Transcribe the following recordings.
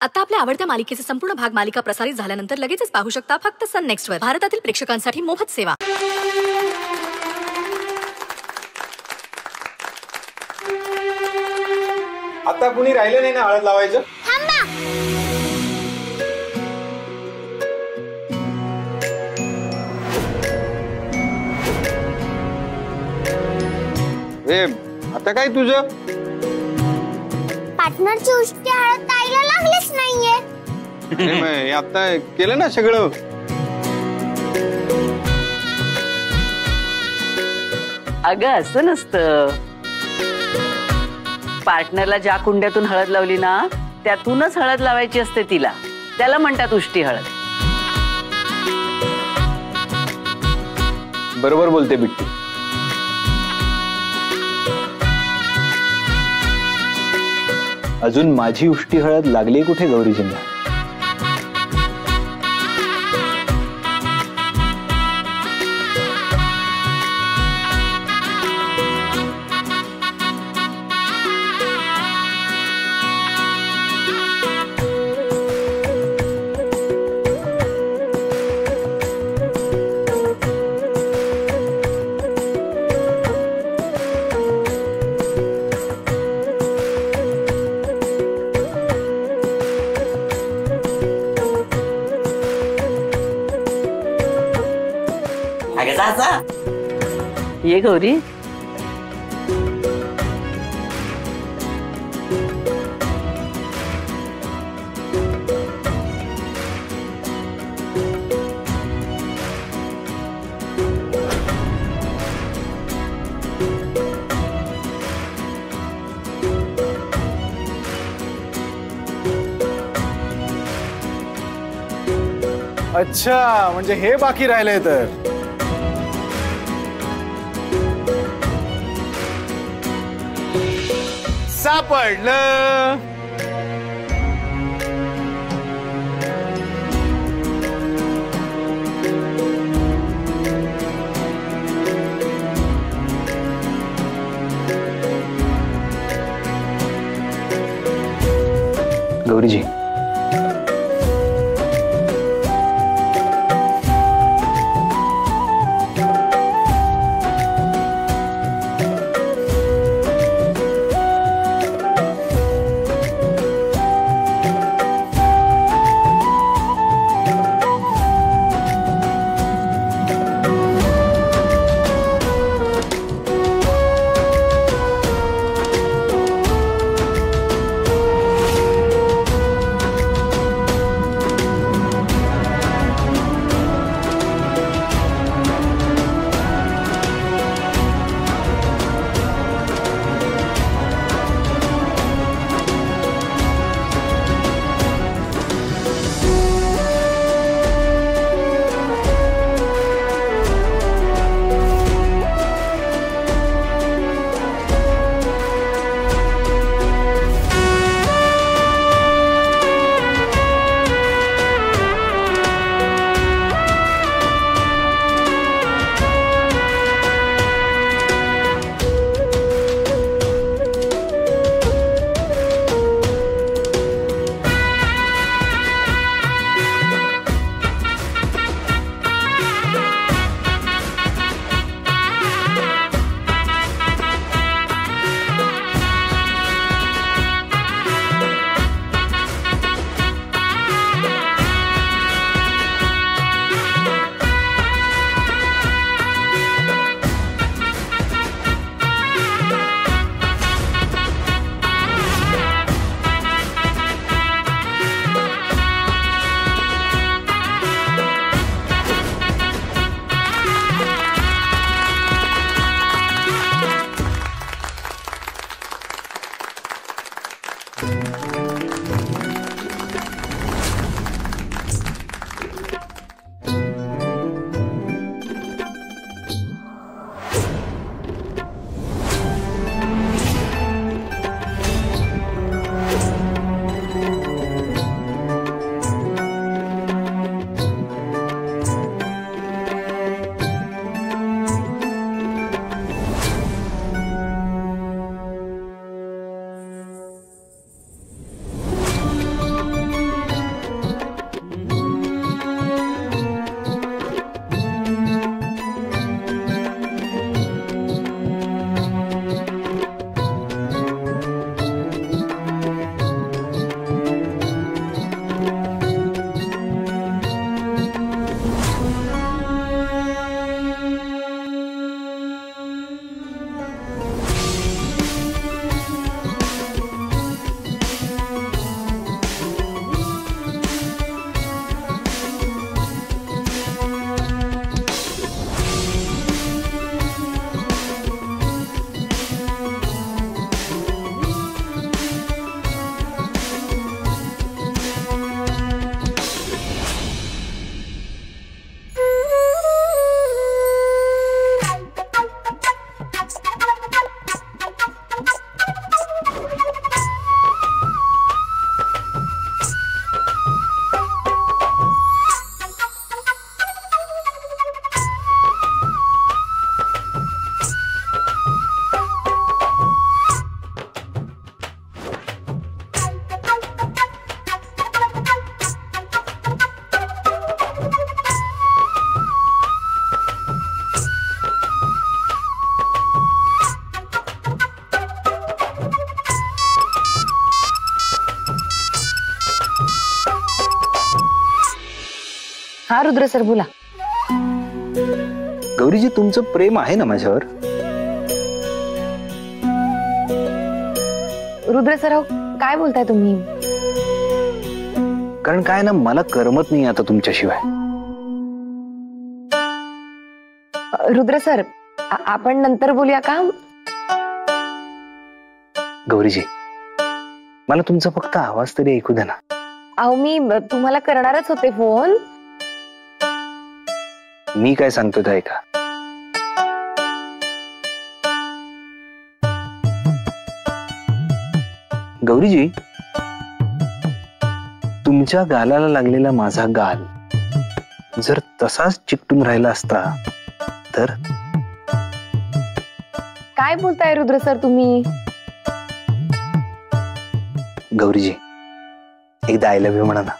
आता आपल्या आवडत्या मालिकेचे संपूर्ण भाग मालिका प्रसारित झाल्यानंतर लगेचच पाहू शकता फक्त सन नेक्स्ट वर. भारतातील प्रेक्षकांसाठी मोफत सेवा. आता कुणी राहिलं नाही ना हळद लावायचं. ए आता काय तुझं पार्टनरची उष्टी हळद ताईला लागलीच नाहीये. आता केलं ना सगळं. अगं असं नसतं. पार्टनरला ज्या कुंड्यातून हळद लावली ना त्यातूनच हळद लावायची असते तिला. त्याला म्हणतात उष्टी हळद. बरोबर बोलते बिट्टी. अजून माझी उष्टी हळद लागली कुठे गौरीजींना? ये गौरी. अच्छा म्हणजे हे बाकी राहिलंय तर. सापडलं. गौरीजी हा रुद्र सर बोला. गौरीजी तुमचं प्रेम आहे ना माझ्यावर? रुद्र सर अहो, काय बोलताय तुम्ही? कारण काय ना मला करमत नाही आता तुमच्याशिवाय. रुद्र सर आपण नंतर बोलूया का? गौरीजी मला तुमचा फक्त आवाज तरी ऐकू द्या ना. अहो मी तुम्हाला करणारच होते फोन. मी काय सांगतो ते ऐका. गौरीजी तुमच्या गालाला लागलेला माझा गाल जर तसाच चिकटून राहिला असता तर. काय बोलताय रुद्र सर तुम्ही? गौरीजी एकदा आय लव्ह यू म्हणा ना.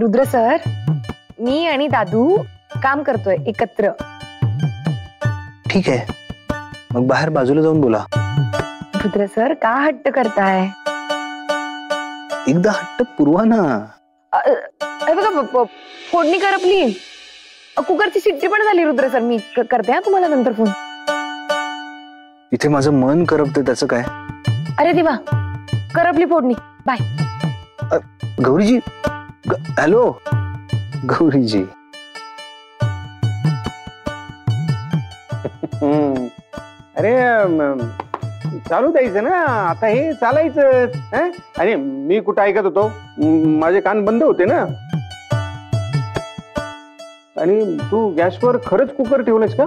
रुद्र सर मी आणि दादू काम करतोय एकत्र. ठीक आहे मग बाहेर बाजूला जाऊन बोला. रुद्र सर का हट्ट करताय? एकदा हट्ट पुरवा ना. बघा फोडणी करपली. कुकरची शिट्टी पण झाली. रुद्र सर मी करते हा तुम्हाला नंतर फोन. इथे माझं मन करपते त्याचं काय? अरे देवा करपली फोडणी. बाय. गौरीजी हॅलो गौरीजी. अरे चालू द्यायचं ना आता, हे चालायचं. आणि मी कुठं ऐकत होतो, माझे कान बंद होते ना. आणि तू गॅसवर खरंच कुकर ठेवलंस का?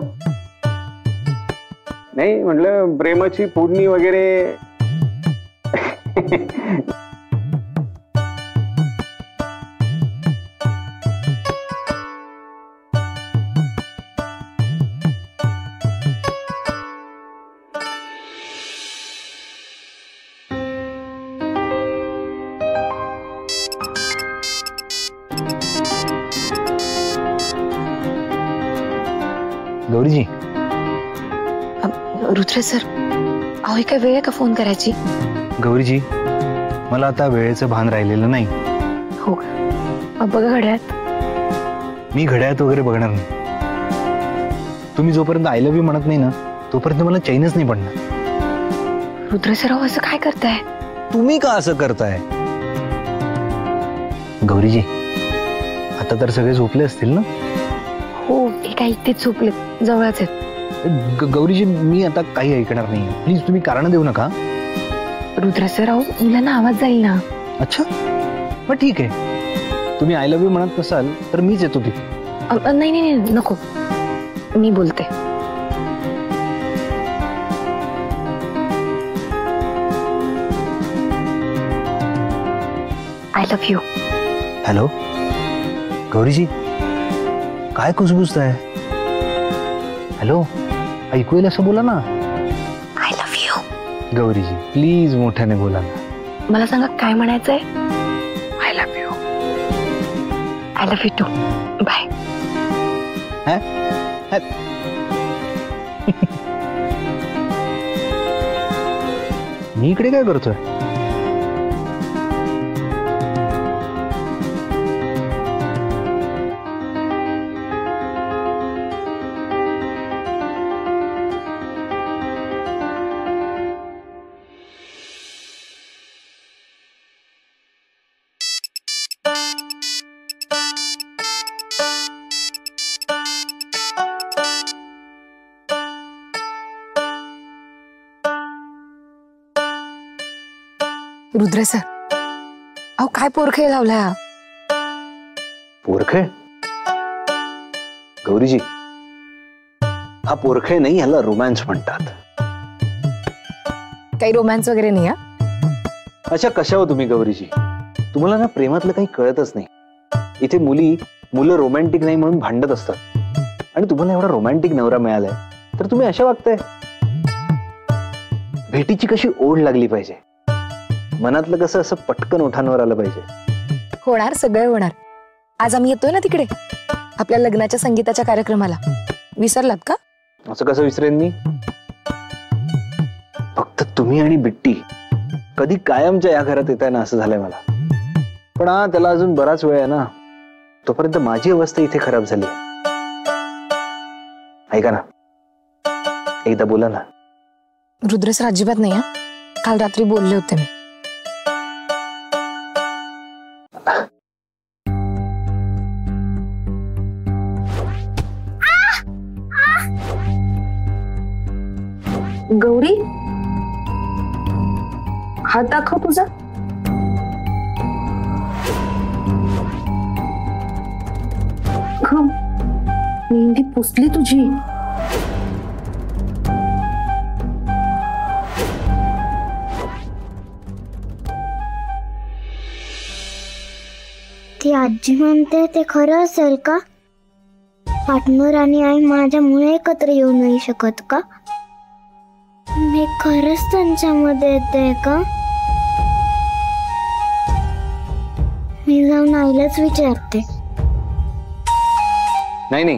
नाही म्हटलं प्रेमाची फोडणी वगैरे. गौरीजी रुद्र सर अहो काय वेळ आहे का फोन करायची? गौरीजी मला आता वेळेचं भान राहिलेलं नाही. हो का? बघा घड्याळात. मी घड्याळात वगैरे बघणार नाही. तुम्ही जोपर्यंत आय लव्ह यू म्हणत नाही ना तोपर्यंत मला चैनच नाही पडणार. रुद्र सर अहो असं काय करताय? तुम्ही का असं करताय? गौरीजी आता तर सगळे झोपले असतील ना? हो हे काय इथेच झोपले जवळच आहेत. गौरीजी मी आता काही ऐकणार नाही. प्लीज तुम्ही कारण देऊ नका. रुद्र सर अहो मुलांना आवाज जाईल ना. अच्छा मग ठीक आहे. तुम्ही आय लव्ह यू म्हणत नसाल तर मीच येतो ती. नाही नाही नाही नको मी बोलते. I love you. Hello Gauriji काय कुजबुजताय? हॅलो ऐकू येईल असं बोला ना. I love you. Gauriji please मोठ्याने बोला ना. मला सांगा काय म्हणायचंय? I love you. I love you too. Bye. मी इकडे काय करतोय? रुद्र सर अहो काय पोरखेळ लावलाय हा? पोरखेळ? गौरीजी हा पोरखेळ नाही, ह्याला रोमॅन्स म्हणतात. काही रोमॅन्स वगैरे नाही हा? अच्छा कशा हो तुम्ही गौरीजी? तुम्हाला ना प्रेमातलं काही कळतच नाही. इथे मुलं रोमॅन्टिक नाही म्हणून भांडत असतात आणि तुम्हाला एवढा रोमॅन्टिक नवरा मिळालाय तर तुम्ही अशा वागताय. भेटीची कशी ओढ लागली पाहिजे, मनातलं कसं असं पटकन ओठांवर आलं पाहिजे. होणार सगळं होणार. आज आम्ही येतोय ना तिकडे आपल्या लग्नाच्या संगीताच्या कार्यक्रमाला. विसरलात का? असं कसं विसरेन मी? फक्त तुम्ही आणि बिट्टी कधी कायमच्या या घरात येताय ना असं झालंय मला. पण त्याला अजून बराच वेळ आहे ना, तोपर्यंत माझी अवस्था इथे खराब झाली. ऐका ना, एकदा बोला ना. रुद्र सर अजिबात नाही. काल रात्री बोलले होते मी. गौरी, हात दाखव तुझा. मेहंदी पुसली तुझी. ती आजी म्हणते ते खरं असेल का? पार्टनर आणि आई माझ्यामुळे एकत्र येऊ नाही शकत का? मी खरंच त्यांच्यामध्ये येते का? मी जाऊन आईलाच विचारते. नाही,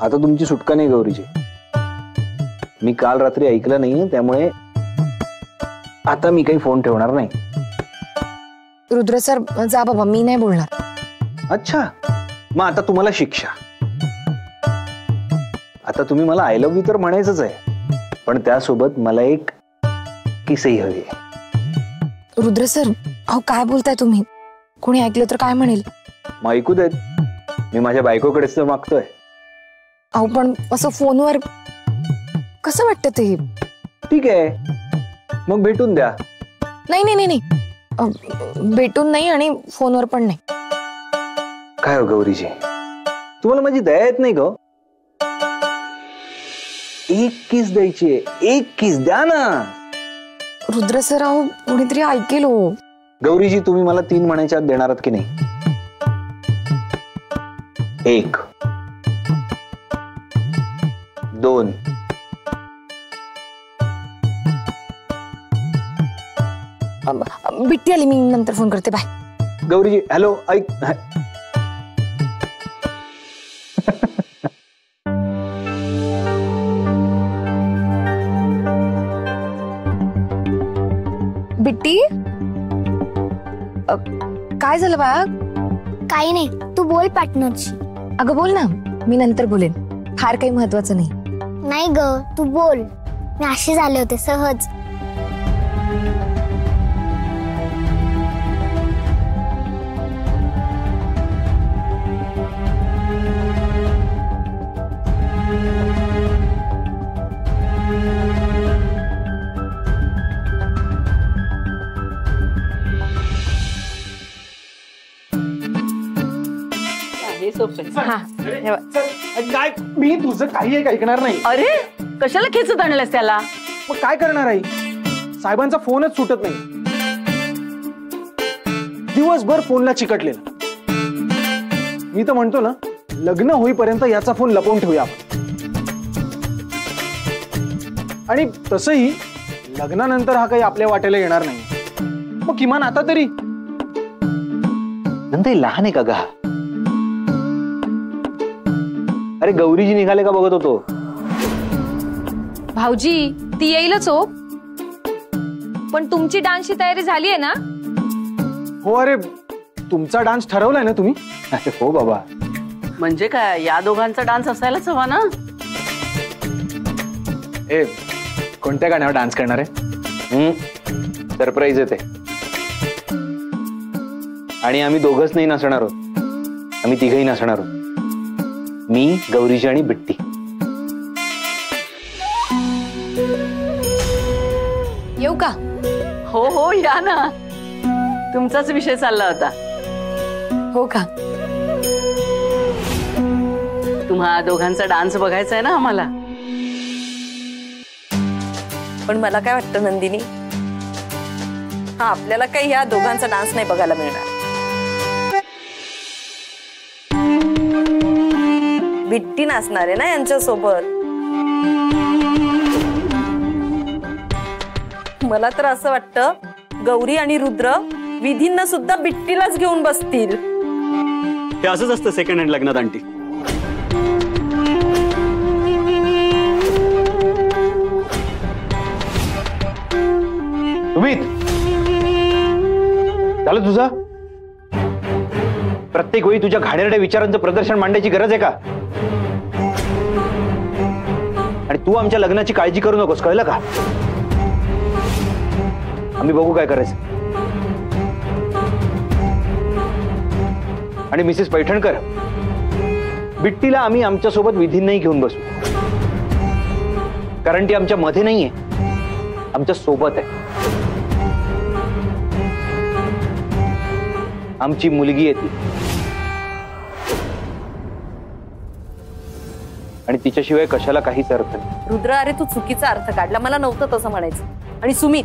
आता तुमची सुटका नाही गौरीची. मी काल रात्री ऐकलं नाही, त्यामुळे आता मी काही फोन ठेवणार नाही. रुद्र सर जा बाबा, मी नाही बोलणार. अच्छा, मग आता तुम्हाला शिक्षा. आता तुम्ही मला आय लव्ह यू तर म्हणायचंच आहे, पण त्यासोबत मला एक किसही हवी आहे. रुद्र सर, अहो काय बोलताय तुम्ही? कोणी ऐकलं तर काय म्हणेल? मग ऐकू देत, मी माझ्या बायकोकडेच तर मागतोय. अहो पण असं फोनवर कसं वाटतं ते? ठीक आहे, मग भेटून द्या. नाही, भेटून नाही आणि फोनवर पण नाही. काय हो गौरीजी, तुम्हाला माझी दया येत नाही का? एक किस द्यायची, एक किस द्या ना. रुद्र सर, अहो कोणीतरी ऐकेल हो. गौरीजी, तुम्ही मला 3 म्हणायच्या आत देणार आहात की नाही? 1 2 बिट्टी आली, मी नंतर फोन करते. बाय. गौरीजी, हॅलो, ऐक. बिट्टी, काय झालं बाळा? काही नाही, तू बोल पार्टनरशी. अगं बोल ना, मी नंतर बोलेन. फार काही महत्वाचं नाही. नाही ग, तू बोल. मी अशी झाले होते सहज. काय मी तुझं काही एक ऐकणार नाही. अरे कशाला खेचत आणलंस त्याला? मग काय करणार आई? साहेबांचा फोनच सुटत नाही. दिवसभर फोनला चिकटलेला. मी तर म्हणतो ना, लग्न होईपर्यंत याचा फोन लपवून ठेवूया आपण. आणि तसंही लग्नानंतर हा काही आपल्या वाटेला येणार नाही. मग किमान आता तरी. नंतर लहान आहे का गा? अरे गौरीजी निघाले का बघत होतो. भाऊजी, ती येईलच हो. पण तुमची डान्सची तयारी झाली आहे ना? हो. अरे तुमचा डान्स ठरवलाय ना तुम्ही? अरे हो बाबा. म्हणजे काय, या दोघांचा डान्स असायलाच हवा ना? ए, कोणत्या गाण्यावर डान्स करणार आहे? सरप्राईज आहे ते. आणि आम्ही दोघंच नाही नाचणार आहोत, आम्ही तिघही नाचणार आहोत. मी, गौरीजी आणि बिट्टी. येऊ का? हो हो, या ना. तुमचाच विषय चालला होता. हो का? तुम्हा दोघांचा डान्स बघायचा आहे ना आम्हाला. पण मला काय वाटतं नंदिनी, हा आपल्याला काही या दोघांचा डान्स नाही बघायला मिळणार. बिट्टी नाचणार आहे ना यांच्यासोबत. मला तर असं वाटतं गौरी आणि रुद्र विधींना सुद्धा बिट्टीलाच घेऊन बसतील. हे असंच असतं सेकंड हँड लग्नात आंटी. सुमित, झालं तुझं? प्रत्येक वेळी तुझ्या घाणेरड्या विचारांचं प्रदर्शन मांडायची गरज आहे का? आणि तू आमच्या लग्नाची काळजी करू नकोस, कळलं का? आम्ही बघू काय करायचं. आणि मिसेस पैठणकर, बिट्टीला आम्ही आमच्या सोबत विधींनाही घेऊन बसू, कारण ती आमच्या मध्ये नाहीये, आमच्या सोबत आहे. आमची मुलगी आहे ती, आणि तिच्याशिवाय कशाला काहीच अर्थ नाही. रुद्र, अरे तू चुकीचा अर्थ काढला, मला नव्हतं तसं म्हणायचं. आणि सुमित,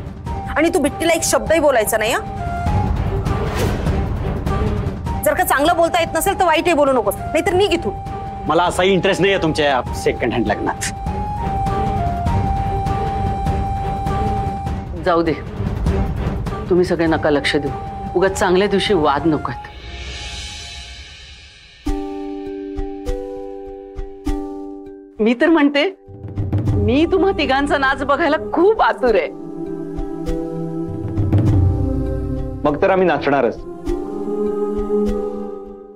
आणि तू बिट्टीला एक शब्दही बोलायचा नाही. जर का चांगलं बोलता येत नसेल तर वाईटही बोलू नकोस, नाहीतर निघ इथून. मला असाही इंटरेस्ट नाहीये तुमच्या सेकंड हँड लग्नात. जाऊ दे, तुम्ही सगळे नका लक्ष देऊ. उगाच चांगल्या दिवशी वाद नकोत. मी तर म्हणते, मी तुम्हा तिघांचा नाच बघायला खूप आतुर आहे. मग तर आम्ही नाचणारच,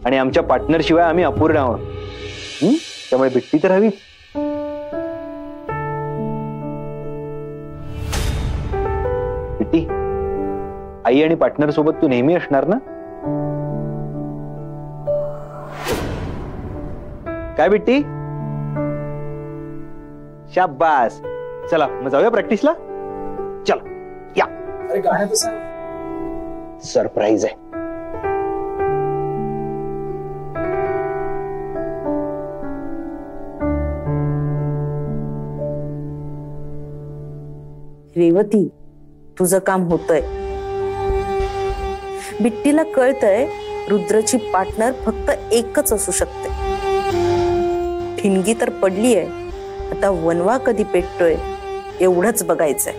आणि आमच्या पार्टनर शिवाय आम्ही अपूर्ण आहोत. त्यामुळे बिट्टी तर हवीच. बिट्टी, आई आणि पार्टनर सोबत तू नेहमी असणार ना? काय बिट्टी? शाबास. चला मग जाऊया प्रॅक्टिसला. चला या. अरे गाणं कसं? सरप्राईज आहे. रेवती, तुझं काम होतंय. बिट्टीला कळतंय रुद्रची पार्टनर फक्त एकच असू शकते. ठिणगी तर पडली आहे, आता वनवा कधी पेटतोय एवढंच बघायचंय.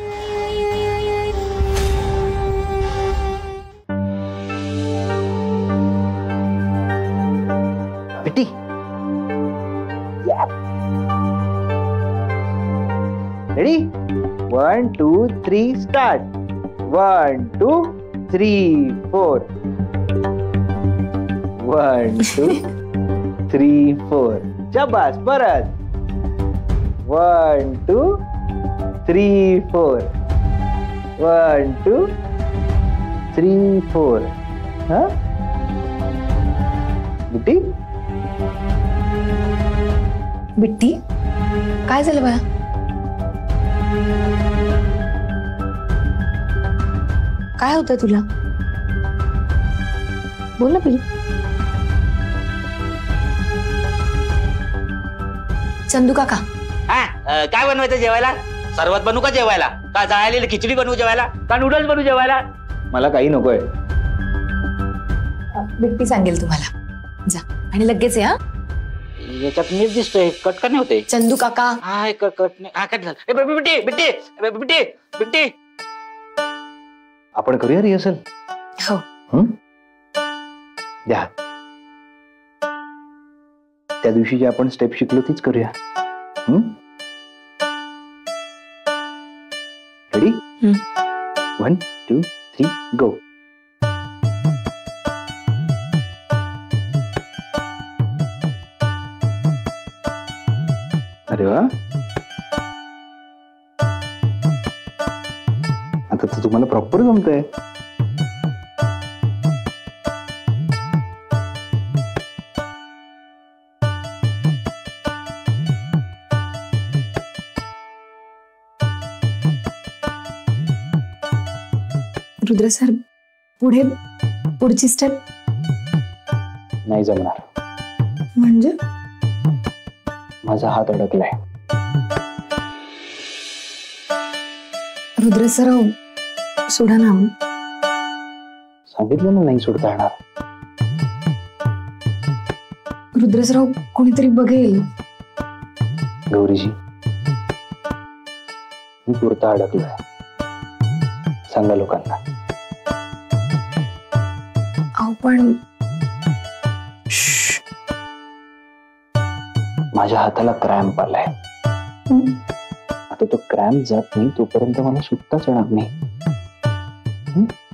बिट्टी, रेडी? 1 2 3 स्टार्ट. 1 2 3 4. 1 2 3 4. शाबास. परत 1 2 3 4. 1 2 3 4. हा बिट्टी? बिट्टी, काय झालं बाळा? काय होतंय तुला? बोल ना पिलू. चंदू काका, काय बनवायचं जेवायला? सर्वात बनवू का जेवायला? का जाळलेली खिचडी बनवू जेवायला? का नूडल्स बनवू जेवायला? मला काही नकोय. बिट्टी सांगेल तुम्हाला. जा आणि लगेच या. याच्यात मीच दिसतोय. कट का नाही होते? चंदू काका, हा कट नाही. हा कट झालं. बिट्टी बिट्टी बिट्टी बिट्टी, आपण करूया रिहर्सल. हो. द्या. त्या दिवशी जे आपण स्टेप शिकलो तीच करूया. रेडी? 1 2 3 गो. अरे वा. आता तर तुम्हाला प्रॉपर जमतंय. रुद्र सर, पुढची स्टेप नाही जमणार. म्हणजे? माझा हात अडकलाय. रुद्र सर, सोडा ना. सांगितलं ना नाही सोडता येणार. रुद्रसराव, कोणीतरी बघेल. गौरीजी, मी पुरता अडकलोय. सांगा लोकांना. अहो पण माझ्या हाताला क्रॅम्प आलाय. आता तो क्रॅम्प जात नाही तोपर्यंत मला सुटताच येणार नाही. हं?